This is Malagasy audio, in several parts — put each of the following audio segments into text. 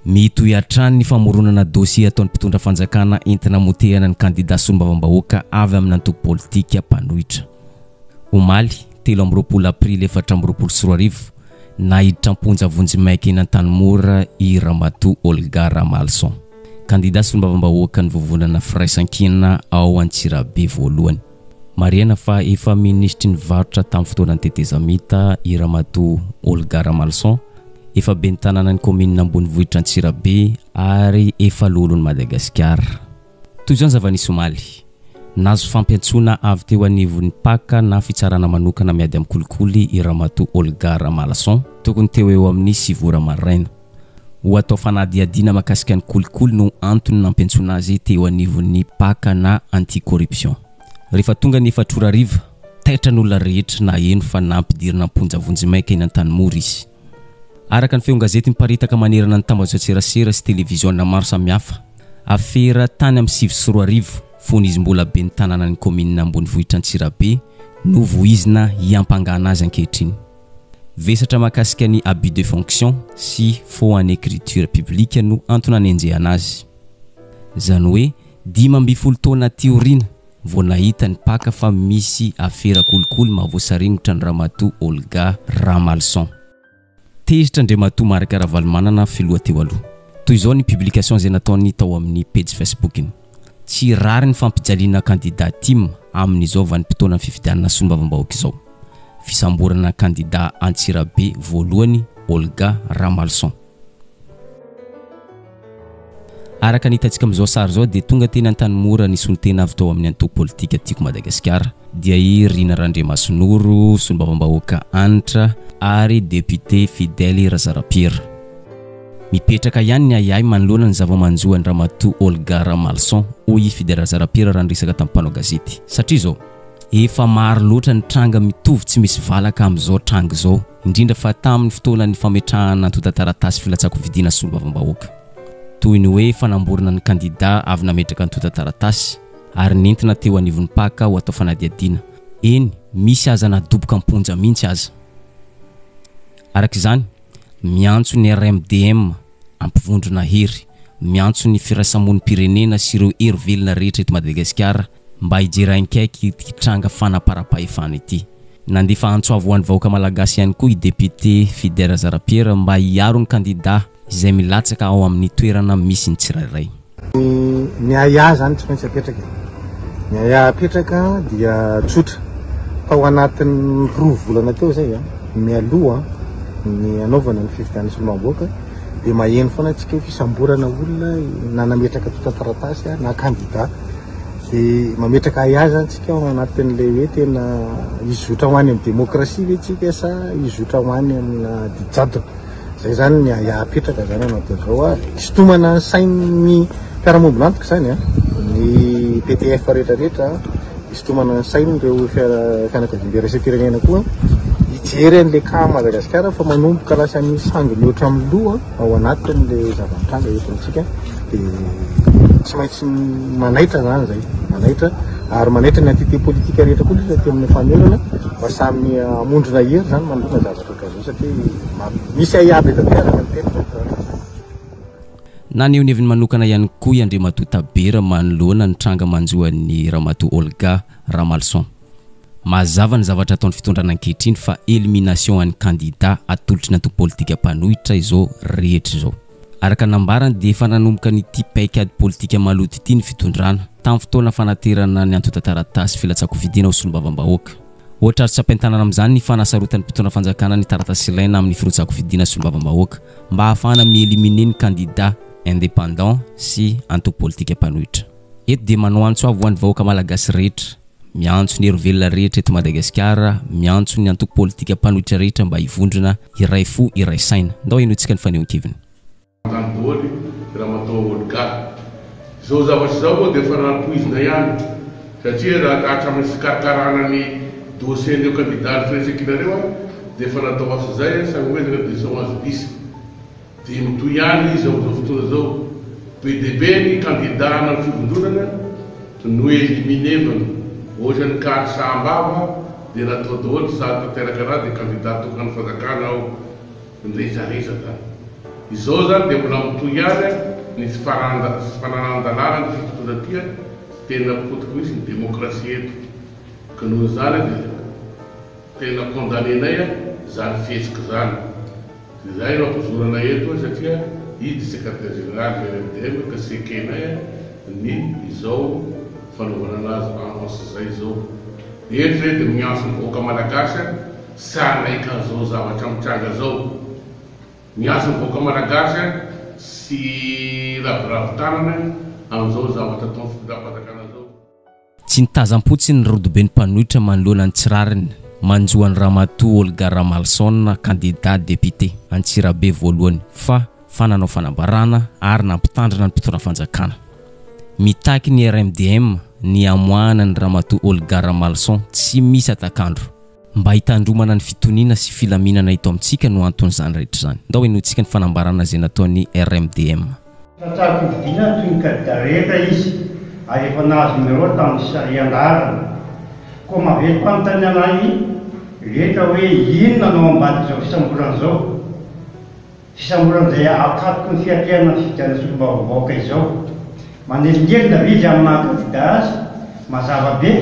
mitohy hatrany ny famoronana dossier ataon'ny mpitondra fanjakana entina motehana ny candidat solombavambahoaka avy amin'ny antoko politika mpanohitra. Omaly 7 aprily 2024 nahiditra amponja vonjimaiky eny Antanimora i Ramatoa Olga Ramalson, candidat solombavambahoaka ny vovonana firaisan-kina ao Antsirabe voalohany. Mariana fa efa ministry ny varotra tamin'ny fotoanany tetezamita i Ramatoa Olga Ramalson, efa ben'ny tanàna ny commune Ambonivohitra Antsirabe ary efa lolon'ny Madagasikara. Toy izao ny zava-nisy Omaly, nazo fampiantsoana avy teo anivon'ny paka na fitsarana manokana miady amin'ny kolikoly i Ramatoa Olga Ramalson tokony teo eo amin'ny 7 maraina. Ho atao fanadihadiana mahakasika ny kolikoly no antony nampiantsoana azy teo anivon'ny paka na anti-corruption. Rehefa tonga ny 4 ariva, taitra n'olona rehetra na eno fa nampidirina amponja vonjimaiky eny Antanimora izy. Araka ny feon gazety miparitaka manerana ny tambazoatserasera sy televiziona maro samihafa, afera tany amin'ny 7 sy 4 arivo fony izy mbola ben'ny tanàna ny commune Ambonivohitra Antsirabe no voizina hiampangana azy ankehitriny. Vesatra mahakasika ny abus de fonction sy faux en écriture publique no antony anenjehana azy. Zany hoe 12 taona teoriana vao nahita ny paka fa misy afera kolikoly mahavoasaringotra ny Ramatoa Olga Ramalson. Tezitra Andriamatoa Marika Ravalomanana filoha teo aloha. Toy izao ny publication izay nataony tao amin'ny page Facebook-iny. Tsy rary ny fampijaliana candidat team amin'izao vanim-potoana ny fifidianana solombavambahoaka izao. Fisamborana candidat Antsirabe voalohany Olga Ramalson. Araka ny hitantsika amin'izao sary izao dia tonga teny Antanimora ny solitena avy tao amin'ny antoko politika tiako Madagasikara dia i Rina Randriamasinoro, solombavambahoaka antitra ary député Fidèle Razarapiera. Mipetraka ihany ny ayay manoloana ny zava-manjoa ny Ramatoa Olga Ramalson hoy Fidèle Razarapiera raha niresaka tamin'ny mpanao gazety. Satria izao efa maro loatra ny tranga mitovy tsy misy valaka amin'izao tranga izao, indrindra fa tamin'ny fotoanan'ny fametrahana antonta-taratasy filatsako vidiana solombavambahoaka. Toy ny hoe fanamborana ny candidat avy nametraka antonta-taratasy ary nentina teo anivon'ny paka ho atao fanadihadiana. Eny, misy aza nadoboka amponja mihitsy aza. Araka izany, miantso ny RMDM ampivondrona hery, miantso ny firaisamonim-pirenena sy ireo hery velona rehetra eto Madagasikara mba hijerainkaiky ity tranga fanaparam-pahefana ity. Nandefa antsoavo ho an'ny vahoaka malagasy ihany koa i député Fidèle Razarapiera mba hiaro ny candidat izay milatsaka ao amin'ny toerana misy ny tsirairay. Ny aya zany tsy maintsy apetraka. Ny aya apetraka dia tsotra. Tao anatin'ny 2 volana teo zay mialoha ny anaovana ny fifidianana solombavambahoaka dia maheno foana antsika fisamborana olona na nametraka antonta-taratasy na candidat. Dia mametraka aya zany tsika ao anatin'ilay hoe tena izotra ho any amin'ny démocratie ve tsika sa izotra ho any amina dictature. Zay zany ny aya apetraka zany anatin'izao sitomana sain'ny fiarahamonina antoka zany ny PTF rehetrarehetra sitomana ny sainy ireo fianakaviam-beraisam-pirenena koa hijery an'ilay ka Madagasikara fa manomboka lasa ny sangy loatra amin'ny loha ao anatin'ilay zava-mitranga entintsika dia tsy maintsy manaitra zany zay, manaitra ary manaitra ny entité politika rehetra koa ilay amin'ny famerana mba samy amondrona hery zany manoloana zavatra kazao satria misy ayabe tateraka ny tena. Na ny heviny manokana ihany koa i Andriamatoa Tabera manoloana ny tranga manjoan'ny Ramatoa Olga Ramalson. Mazava ny zavatra ataon'ny fitondrana ankehitriny fa élimination an'ny candidat atolotry ny antoko politika mpanohitra izao rehetra izao. Araka nambarany dia efa nanomboka n'ity paikady politika maloto ity ny fitondrana tamin'ny fotoana fanaterana ny antonta-taratasy filatsako vidiana ho solombavambahoaka. Ohatra tsy ampiantanana amin'izany ny fanasarotan'ny mpitondra fanjakana ny taratasy ilaina amin'ny firotsako vidiana solombavambahoaka mba ahafahana mieliminer ny candidat indépendant sy antoko politika mpanohitra. Eto dia manao antso avy ho an'ny vahoaka malagasy rehetra, miantso ny hery-velona rehetra eto Madagasikara, miantso ny antoko politika mpanohitra rehetra mba hivondrona iray fo iray saina. Ndao enoantsika ny fanehoan-keviny. Tanimboly Ramatoa Olga. Zao zavatra zao koa dia efa rapoizina ihany satria raha hatramin'ny fikarakarana ny dossier-ndreo candidat firaisan-kina reo dia efa natao asa zay samy hoe zany dia zao azo bisa. Dia mitohy ihany izy ao fotoana zao PDB ny candidat na fivondronana no eliminevana ohatra ny kary sahambava dia natao daholo sady tanteraka raha dia candidat tokana fanjakana ao nirezareza zany. izao zany dia mbola mitohy ihany nisy fananan-dalàna ny fitotonatia tena potiky misy ny démocratie eto ka noho zany dia tena condamnénay zany fihetsiky zany dia zay no ampozorana eto satria idy secrétaire général RMDM ka sekenay ny izao fanaovana anazy annonce zay zao dia eto zay dia miantso ny vahoaka malagasy sy anaika zao zavatra mitranga zao miantso ny vahoaka malagasy sy raviravitanana amin'izao zavatra ataony fitondram-panjakana zao. Tsy nitazam-potsiny ny rodobe ny mpanohitra manoloana ny tsirariny manjoany Ramatoa Olga Ramalson candidat député Antsirabe voalohany fa fananao fanambarana ary nampitandrina ny mpitondra fanjakana. Mitaky ny RMDM ny amoahana ny Ramatoa Olga Ramalson tsy misy atakandro mba hitandromana ny fitoniana sy filaminana ito amintsika no anton'izany rehetra zany. Ndao enotsika ny fanambarana izay nataon'ny RMDM. Tsarako vidina toy ny candidat rehetra izy ary efa nahazo numéro tamin'ny sarian-darana koa mavety mpanontany anahy rehetra hoe inona no ambadika zao fisamborana zao fisamboran'izay akatoko ny fiatrehana fividiana solombavam-bahoaka izao manelingely na vizy amin'ny maha-candidat azy mazava be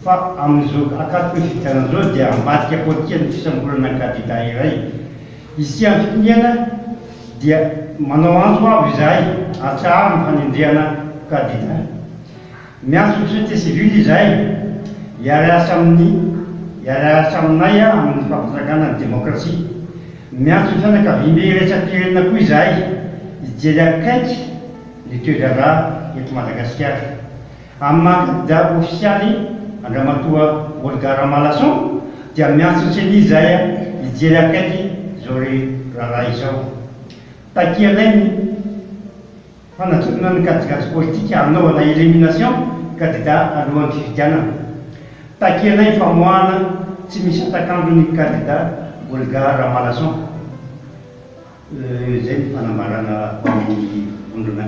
fa amin'izao akatoko ny fividiana zao dia ambadika politika ny fisamborana candidat iray izy tsy amin'ny fitoniana dia manao antso avy izahay atsara ny fanendrehana candidat miantso société civile izahay hiara-asa aminay amin'ny fampirakana ny démocratie miantso ny fianakaviana iresapirenina koa izahay hijery akaiky ny toedrarà eto Madagasikara amin'ny maha-candidat ofisialy Ramatoa Olga Ramalson dia miantso tseny izahay hijery akaiky zao raharaha izao takianay ny fanatokana ny candidat politika anaovana élimination candidat alohan'ny fividianana takianay famoahana tsy misy atakandro ny candidat Olga Ramalson zay ny fanamarana amin'ny vondrona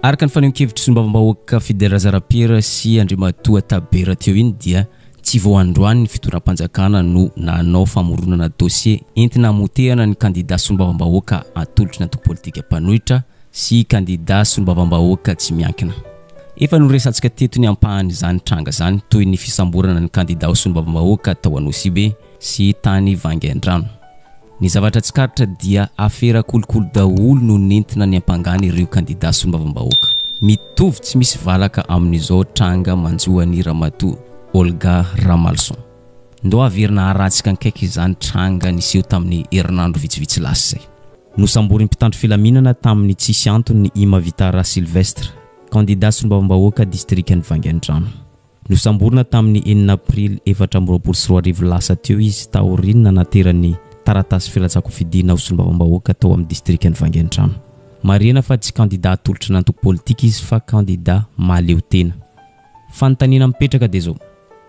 araka ny fanehoan-kevitry sombavambahoaka Fidèle Razarapera sy Andriamatoa Tabera teo iny dia tsy vao androany ny fitondram-panjakana no nanao famoronana dossier entina hamotehana ny candidat sombavambahoaka atolotry ny antoko politika mpanohitra sy candidat sombavambahoaka tsy miankina. Efa noresantsika teto ny ampahany izany tranga zany toy ny fisamborana ny candidat sombavambahoaka tao Anosibe sy tany Vangaindrano. Ny zavatra tsikaritra dia afera kolokolo daholo no nentina ny ampangany ireo candidat sombavambahoaka. Mitovy tsy misy valaka amin'izao tranga manjoany Ramatoa Olga Ramalson. Ndo averina haratsika ankaiky izany tranga niseho tamin'ny herinandro vitsivitsy lasa zay. Nosamborin'ny mpitandro filaminana tamin'ny tsisy antony Ima Vitara Silvestre, candidat sombavambahoaka distriktan'ny Vangaindrano. Nosamborina tamin'ny 9 aprily 2024 lasa teo izy taorinina nateran'ny taratasy filatsako fidina ho sombavambahoaka tao amin'ny distriktan'ny Vangaindrano. Marina fa tsy candidat atolotry n'antoko politika izy fa candidat maleo tena. Fanontaniana mipetraka dia zao,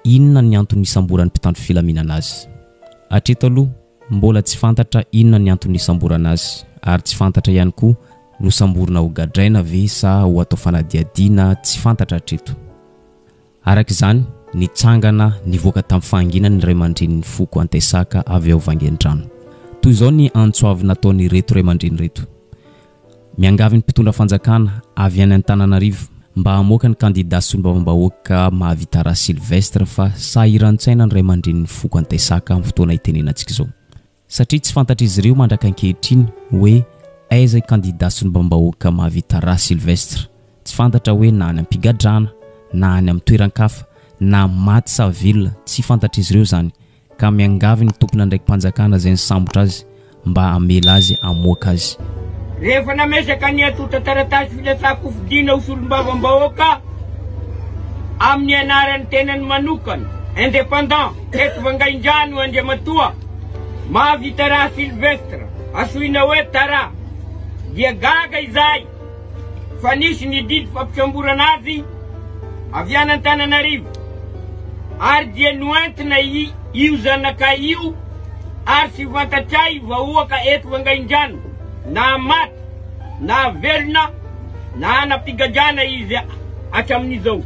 inona ny antony nisamboran'ny mpitandro filaminana azy? Hatreto aloha mbola tsy fantatra inona ny antony nisamborana azy ary tsy fantatra ihany koa nosamborana ho gadraina ve sa ho atao fanadiadiana tsy fantatra hatreto. Araka izany nitsangana nivoaka tamin'ny fahanginany ny Ray aman-drenin'ny Foko Antesaka avy ao Vangaindrano. Toy izao ny antso avy nataony reto Ray aman-dreny reto. Miangavy ny mpitondra fanjakana avy any Antananarivo mba hamoaka ny candidat sombavambahoaka Mahavitara Silvestre fa sahiran-tsaina ny Ray aman-drenin'ny Foko Antesaka amin'ny fotoana itenenantsika izao. Satria tsy fantatra izy ireo mandraka ankehitriny hoe aiza candidat sombavambahoaka Mahavitara Silvestre. Tsy fantatra hoe na any ampigadrana na any amin'ny toeran-kafa na maty sa vilona, tsy fantatra izy ireo zany ka miangavy ny tompona ndraiky mpanjakana izay nisambotra azy mba hamela azy hamoaka azy. Rehefa namesaka ny atota taratasy filatsako fidina ho solombavambahoaka amin'ny anaran'ny tenany manokana indépendant eto Vangaindrano Andriamatoa Mahavitara Silvestre asoina hoe Tara dia gaga izahay fa nisy ny didy fampisamborana azy avy any Antananarivo ary dia noentina io zanaka io ary sy fantatray vahoaka eto Vangaindrano na maty na velona na napigadrana izy hatramin'izao.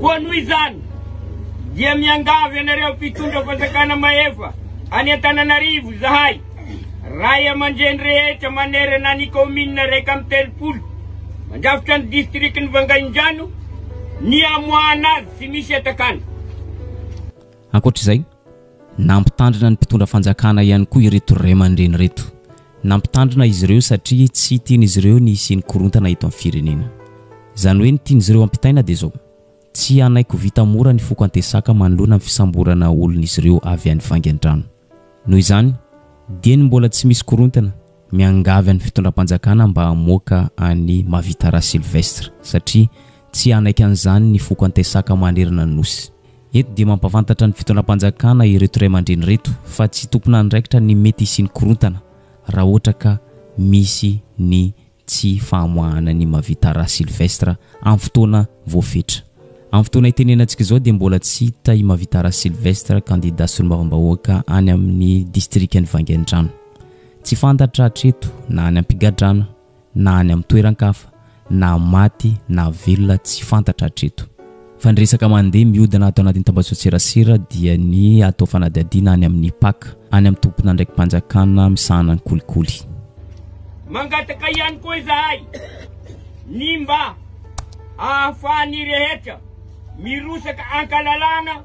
Koa noho izany dia miangavy ianareo mpitondra fanjakana mahefa any Antananarivo zahay ray aman-dreny rehetra manerana ny commune raika amin'ny telopolo mandrafitra ny district ny Vangaindrano ny amoahana azy sy misy etakana. Ankoatr'izay, nampitandrina ny mpitondra fanjakana ihany koa ireto ray aman-dreny reto. Nampitandrina izy ireo satria tsy tian'izy ireo ny isiany korontana eto amin'ny firenena. Izany hoe ny tian'izy ireo ampitaina dia zao: tsy anaiko vita mora ny foko antesaka manoloana amin'ny fisamborana olon'izy ireo avy any Vangaindrano. Noho izany, dia ny mbola tsy misy korontana miangavy any fitondram-panjakana mba hamoaka any Mavitara Silvestre satria tsy anaiky an'izany ny foko antesaka manerana ny nosy. Eto dia mampafantatra ny fitondram-panjakana ireto ray aman-dreny reto fa tsy tompona andraikitra ny mety isiany korontana raha ohatra ka misy ny tsy fahamoahana ny Mavitara Silvestre amin'ny fotoana voafetra. Amin'ny fotoana itenenantsika izao dia mbola tsy hita i Mavitara Silvestre candidat solombavambahoaka any amin'ny district ny Vangaindrano. Tsy fantatra hatreto na any am-pigadrana na any amin'ny toeran-kafa na maty na velona tsy fantatra hatreto. Fa ny resaka mandeha mihodina ato anatin'ny tambazoan-tserasera dia ny atao fanadihadiana any amin'ny paka any amin'ny tompona ndraiky mpanjakana misahana ny kolikoly. Mangataka ihany koa izahay ny mba ahafahany rehetra mirosaka ankalalana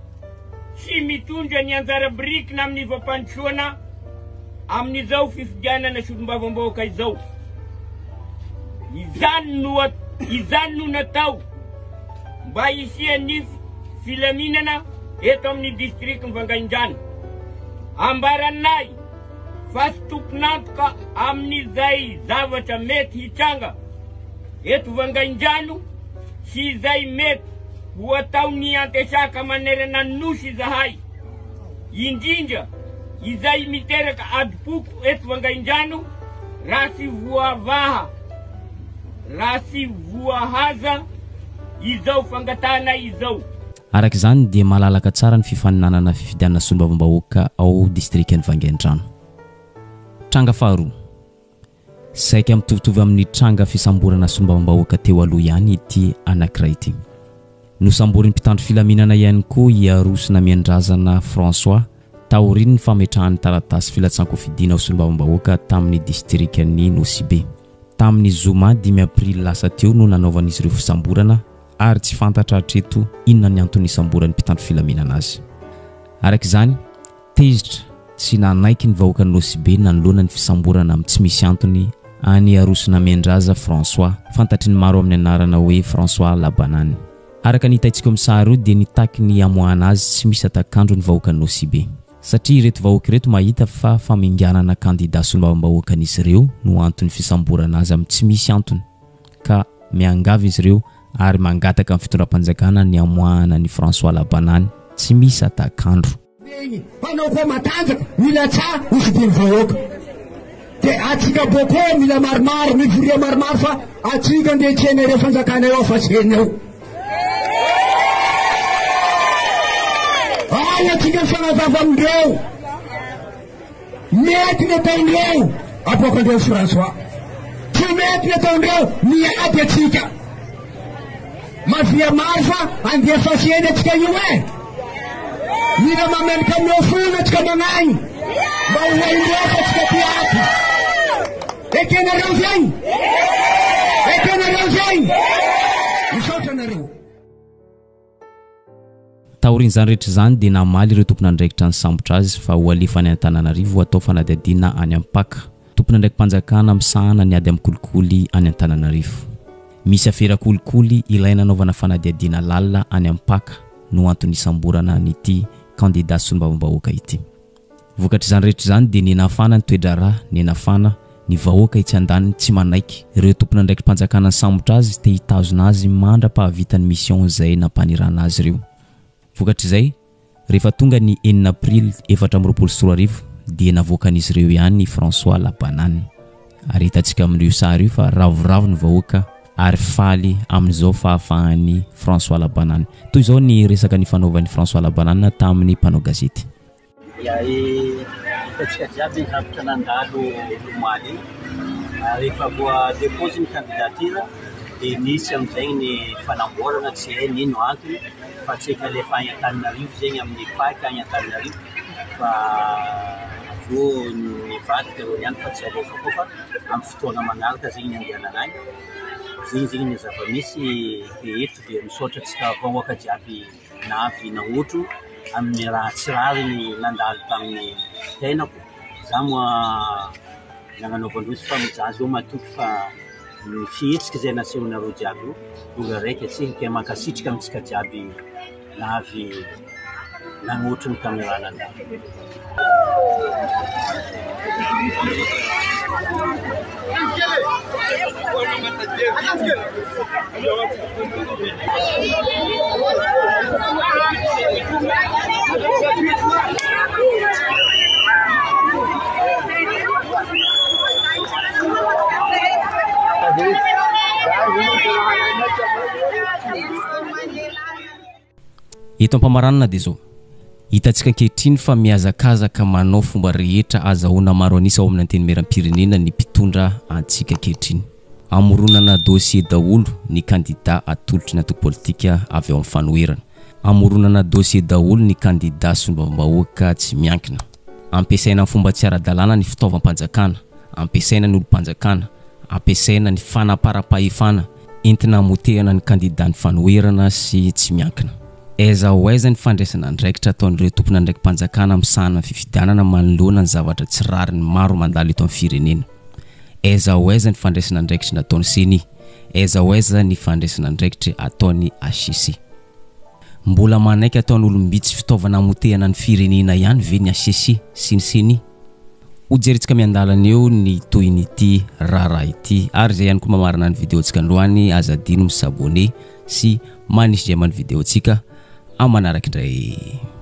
sy mitondra ny anjara birikina amin'ny fampandrosoana amin'izao fifidianana solombavambahoaka izao. Izany no natao mba hisian'ny filaminana eto amin'ny district ny Vangaindrano. Ambaranay fa sy tomponantoka amin'izay zavatra mety hitranga eto Vangaindrano sy izay mety ho ataony antesaka manerana ny nosy izahay, indrindra izay miteraka adipoko eto Vangaindrano raha sy voahaza izao fangatana izao. Araka izany dia malalaka tsara ny fifaninanana fifidianana solombavambahoaka ao distrikty ny Vangaindrano. Tranga faharoa, saika mitovitovy amin'ny tranga fisamborana solombavambahoaka teo aloha ihany ity anankiray ity. Nosamborin'ny mpitandro filaminana ihany koa iarosona miandrazana François taoriny ny fametrahany taratasy filatsan-kofidiana ao solombavambahoaka tamin'ny distrikty Nosibe. Tamin'ny zoma 5 aprily lasa teo no nanaovan'izy ireo fisamborana ary tsy fantatra hatreto inona ny antony isamboran'ny mpitandro filaminana azy. Araka izany, tezitra sy nanaiky ny vahoaka ny Nosibe nanoloana ny fisamborana amin'ny tsy misy antony any arosona miandraza François, fantatry ny maro amin'ny anarana hoe François Labanany. Araka ny hitaitsika amin'ny sary io dia nitaky ny amoahana azy tsy misy atakandro ny vahoaka ny Nosibe satria ireto vahoaka ireto mahita fa faminganana candidat solombavambahoaka an'izy ireo no antony fisamborana azy amin'ny tsy misy antony ka miangavy izy ireo ary mangataka amin'ny fitondram-panjakana ny amoahana ny François Labanany tsy misy atakandro. Panao koa matanjaka mila tsa usidiny vahoaka dia atsika boko mila maromaro mivoria maromaro fa atsika andeha tsena ireo fanjakana eo afasena eo. Atsika mifanazava amindreo mety ny ataondreo aboakandreo François, tsy mety ny ataondreo miady atsika mavia maro fa andeha fasena atsika io mila mamenaka amin'eo fona atsika managny mba hoaindreo fa atsika tiaty. Ekenareo zegny, ekenareo zegny, misaotra nareo. Taoriny zany rehetra zany dia namaly ireo tompona andraikitra ny sambotra azy fa ho alefany Antananarivo atao fanadihadiana any amin'ny paka. Tompona ndraiky mpanjakana misahana ny ady amin'ny kolikoly any Antananarivo. Misy afera kolikoly ilaina anaovana fanadihadiana lalina any amin'ny paka no antony isamborana n'ity candidat solombavambahoaka ity. Vokatry zany rehetra zany dia nenafana ny toedrara, nenafana ny vahoaka itsy andaniny tsy manaiky. Ireo tompona ndraiky mpanjakana ny sambotra azy te hitazona azy mandra-pahavitany mission izay nampanirana azy ireo. Vokatry izay, rehefa tonga ny 9 aprily 2024 dia navoakan'izy ireo ihany ny François Labanany. Ary hitantsika amin'io sary io fa ravoravo ny vahoaka ary faly amin'izao fahafahany François Labanany. Toy izao ny resaka ny fanaovan'ny François Labanany tamin'ny mpanao gazety. Hitantsika jiaby ny zavatra nandalo omaly rehefa voa dépose ny candidature dia nisy amin'izay ny fanamboarana tsy hay nino antony fa tsika lefa any Antananarivo zegny amin'ny paka any Antananarivo fa aveo ny vadika reo ihany fa tsy alefa koa fa amin'ny fotoana manaraka zegny ny andehanana agny zegny ny zava-misy eto dia misaotra antsika vahoaka jiaby navy nangotro amin'ny raha tsy rary ny nandalo tamin'ny tenako za moa nagnanaovandrozy fa mijazy eo matoky fa ny fihetsika zay nasehonareo jiaby io olo raiky atsika mankasitrika amintsika jiaby navy nangotro ny tamin'ny raha nandalo. Eto ampamaranana dia zao hitantsika ankehitriny fa miazakazaka manao fomba rehetra azahoana maro anisa ao amin'ny antenimieram-pirenena ny mpitondra antsika ankehitriny amoronana dossier daholo ny candidat atolotry ny antoko politika avy ao amin'ny fanoherana amoronana dossier daholo ny candidat solombavam-bahoaka tsy miankina ampiasaina amin'ny fomba tsy ara-dalàna ny fitaovam-panjakana ampiasaina ny olo-mpanjakana ampiasaina ny fanaparam-pahefana entina motehana ny candidat ny fanoherana sy tsy miankina aiza ho aiza ny fandraisana andraikitra ataon'ireo tompona andraiky mpanjakana amin'ny sahana fifidianana manoloana ny zavatra tsy rariny maro mandalo eto amin'ny firenena aiza ho aiza ny fandraisana andraikitra nataony CENI aiza ho aiza ny fandraisana andraikitra ataony HCC mbola manaiky ataony olombitsy fitaovana motehana ny firenena ihany ve ny HCC sy ny CENI hojeritsika miandalana eo ny toyny ity raharaha ity ary zay ihany koa mamarana ny vidéo tsika androany azadino misabone sy manisy jay amany vidéo tsika amanaraka indray